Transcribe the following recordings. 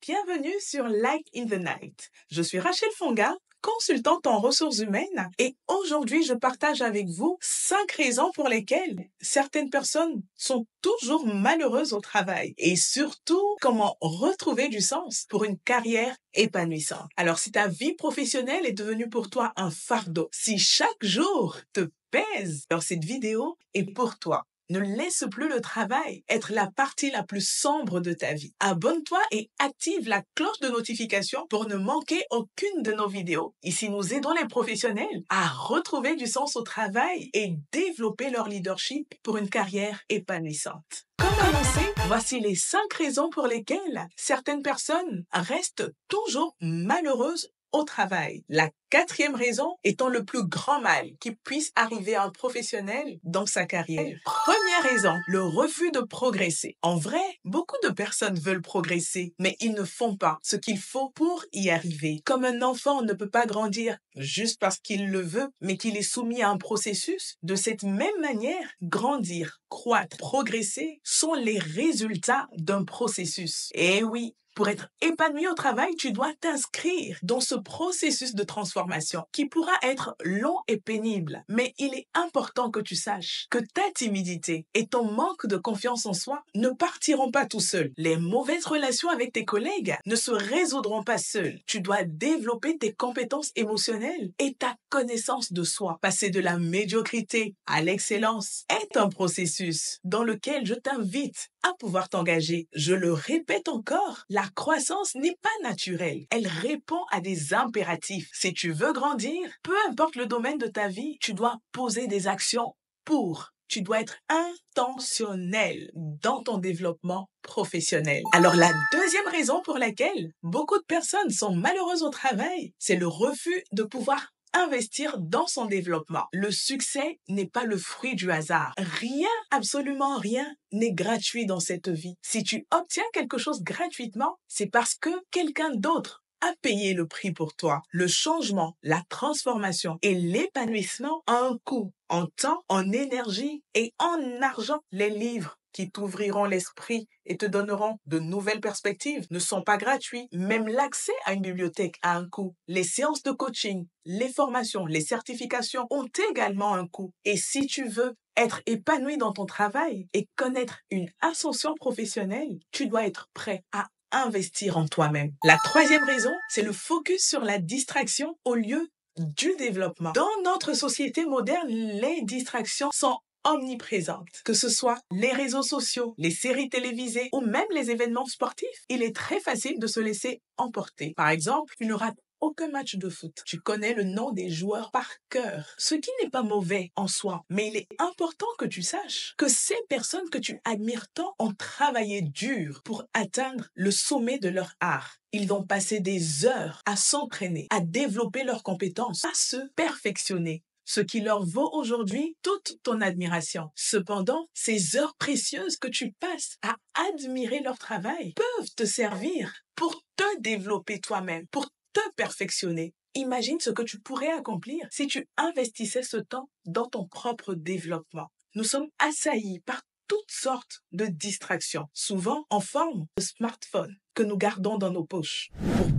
Bienvenue sur Light in the Night. Je suis Rachel Fonga, consultante en ressources humaines, et aujourd'hui je partage avec vous 5 raisons pour lesquelles certaines personnes sont toujours malheureuses au travail et surtout comment retrouver du sens pour une carrière épanouissante. Alors si ta vie professionnelle est devenue pour toi un fardeau, si chaque jour te pèse, alors cette vidéo est pour toi. Ne laisse plus le travail être la partie la plus sombre de ta vie. Abonne-toi et active la cloche de notification pour ne manquer aucune de nos vidéos. Ici, nous aidons les professionnels à retrouver du sens au travail et développer leur leadership pour une carrière épanouissante. Comme annoncé, voici les 5 raisons pour lesquelles certaines personnes restent toujours malheureuses au travail. La 4e raison étant le plus grand mal qui puisse arriver à un professionnel dans sa carrière. Première raison, le refus de progresser. En vrai, beaucoup de personnes veulent progresser, mais ils ne font pas ce qu'il faut pour y arriver. Comme un enfant ne peut pas grandir juste parce qu'il le veut, mais qu'il est soumis à un processus, de cette même manière, grandir, croître, progresser sont les résultats d'un processus. Et oui, pour être épanoui au travail, tu dois t'inscrire dans ce processus de transformation qui pourra être long et pénible. Mais il est important que tu saches que ta timidité et ton manque de confiance en soi ne partiront pas tout seuls. Les mauvaises relations avec tes collègues ne se résoudront pas seules. Tu dois développer tes compétences émotionnelles et ta connaissance de soi. Passer de la médiocrité à l'excellence est un processus dans lequel je t'invite à pouvoir t'engager. Je le répète encore, la croissance n'est pas naturelle. Elle répond à des impératifs. Si tu veux grandir, peu importe le domaine de ta vie, tu dois poser des actions pour. Tu dois être intentionnel dans ton développement professionnel. Alors la 2e raison pour laquelle beaucoup de personnes sont malheureuses au travail, c'est le refus de pouvoir investir dans son développement. Le succès n'est pas le fruit du hasard. Rien, absolument rien, n'est gratuit dans cette vie. Si tu obtiens quelque chose gratuitement, c'est parce que quelqu'un d'autre a payé le prix pour toi. Le changement, la transformation et l'épanouissement ont un coût en temps, en énergie et en argent. Les livres qui t'ouvriront l'esprit et te donneront de nouvelles perspectives ne sont pas gratuits. Même l'accès à une bibliothèque a un coût. Les séances de coaching, les formations, les certifications ont également un coût. Et si tu veux être épanoui dans ton travail et connaître une ascension professionnelle, tu dois être prêt à investir en toi-même. La 3e raison, c'est le focus sur la distraction au lieu du développement. Dans notre société moderne, les distractions sont omniprésentes. Que ce soit les réseaux sociaux, les séries télévisées ou même les événements sportifs, il est très facile de se laisser emporter. Par exemple, tu ne rates aucun match de foot. Tu connais le nom des joueurs par cœur, ce qui n'est pas mauvais en soi. Mais il est important que tu saches que ces personnes que tu admires tant ont travaillé dur pour atteindre le sommet de leur art. Ils ont passé des heures à s'entraîner, à développer leurs compétences, à se perfectionner. Ce qui leur vaut aujourd'hui toute ton admiration. Cependant, ces heures précieuses que tu passes à admirer leur travail peuvent te servir pour te développer toi-même, pour te perfectionner. Imagine ce que tu pourrais accomplir si tu investissais ce temps dans ton propre développement. Nous sommes assaillis par toutes sortes de distractions, souvent en forme de smartphone que nous gardons dans nos poches.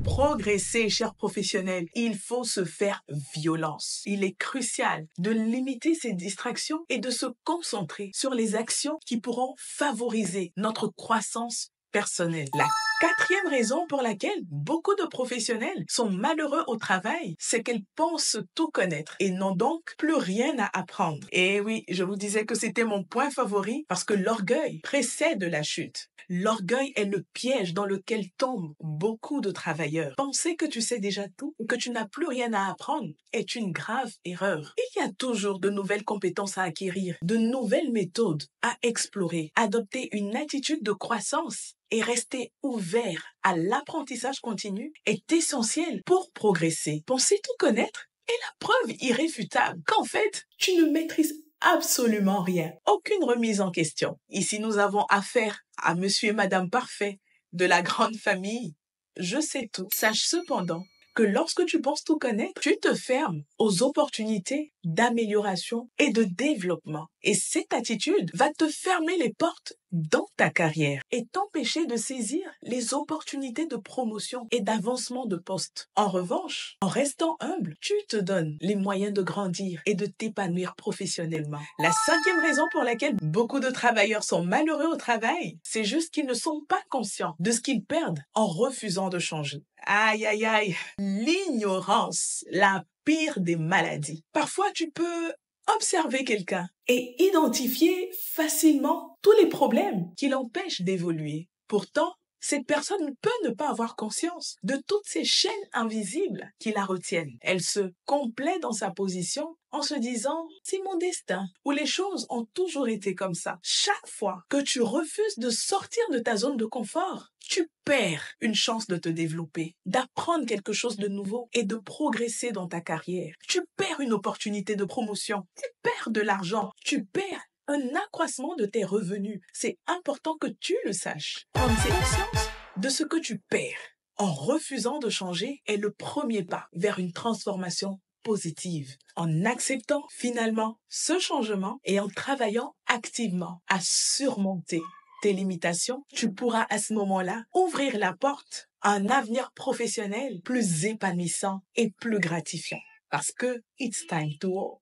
Pour progresser, chers professionnels, il faut se faire violence. Il est crucial de limiter ces distractions et de se concentrer sur les actions qui pourront favoriser notre croissance personnelle. La 4e raison pour laquelle beaucoup de professionnels sont malheureux au travail, c'est qu'elles pensent tout connaître et n'ont donc plus rien à apprendre. Et oui, je vous disais que c'était mon point favori parce que l'orgueil précède la chute. L'orgueil est le piège dans lequel tombent beaucoup de travailleurs. Penser que tu sais déjà tout ou que tu n'as plus rien à apprendre est une grave erreur. Il y a toujours de nouvelles compétences à acquérir, de nouvelles méthodes à explorer. Adopter une attitude de croissance et rester ouvert à l'apprentissage continu est essentiel pour progresser. Penser tout connaître est la preuve irréfutable qu'en fait, tu ne maîtrises absolument rien. Aucune remise en question. Ici, nous avons affaire à monsieur et madame parfait de la grande famille. Je sais tout. Sache cependant que lorsque tu penses tout connaître, tu te fermes aux opportunités d'amélioration et de développement. Et cette attitude va te fermer les portes dans ta carrière et t'empêcher de saisir les opportunités de promotion et d'avancement de poste. En revanche, en restant humble, tu te donnes les moyens de grandir et de t'épanouir professionnellement. La cinquième raison pour laquelle beaucoup de travailleurs sont malheureux au travail, c'est juste qu'ils ne sont pas conscients de ce qu'ils perdent en refusant de changer. Aïe, aïe, aïe, l'ignorance, la pire des maladies. Parfois, tu peux observer quelqu'un et identifier facilement tous les problèmes qui l'empêchent d'évoluer. Pourtant, cette personne peut ne pas avoir conscience de toutes ces chaînes invisibles qui la retiennent. Elle se complaît dans sa position en se disant « c'est mon destin » ou « les choses ont toujours été comme ça ». Chaque fois que tu refuses de sortir de ta zone de confort, tu perds une chance de te développer, d'apprendre quelque chose de nouveau et de progresser dans ta carrière. Tu perds une opportunité de promotion, tu perds de l'argent, tu perds un accroissement de tes revenus. C'est important que tu le saches. Prendre conscience de ce que tu perds en refusant de changer est le premier pas vers une transformation positive. En acceptant finalement ce changement et en travaillant activement à surmonter tes limitations, tu pourras à ce moment-là ouvrir la porte à un avenir professionnel plus épanouissant et plus gratifiant. Parce que it's time to work.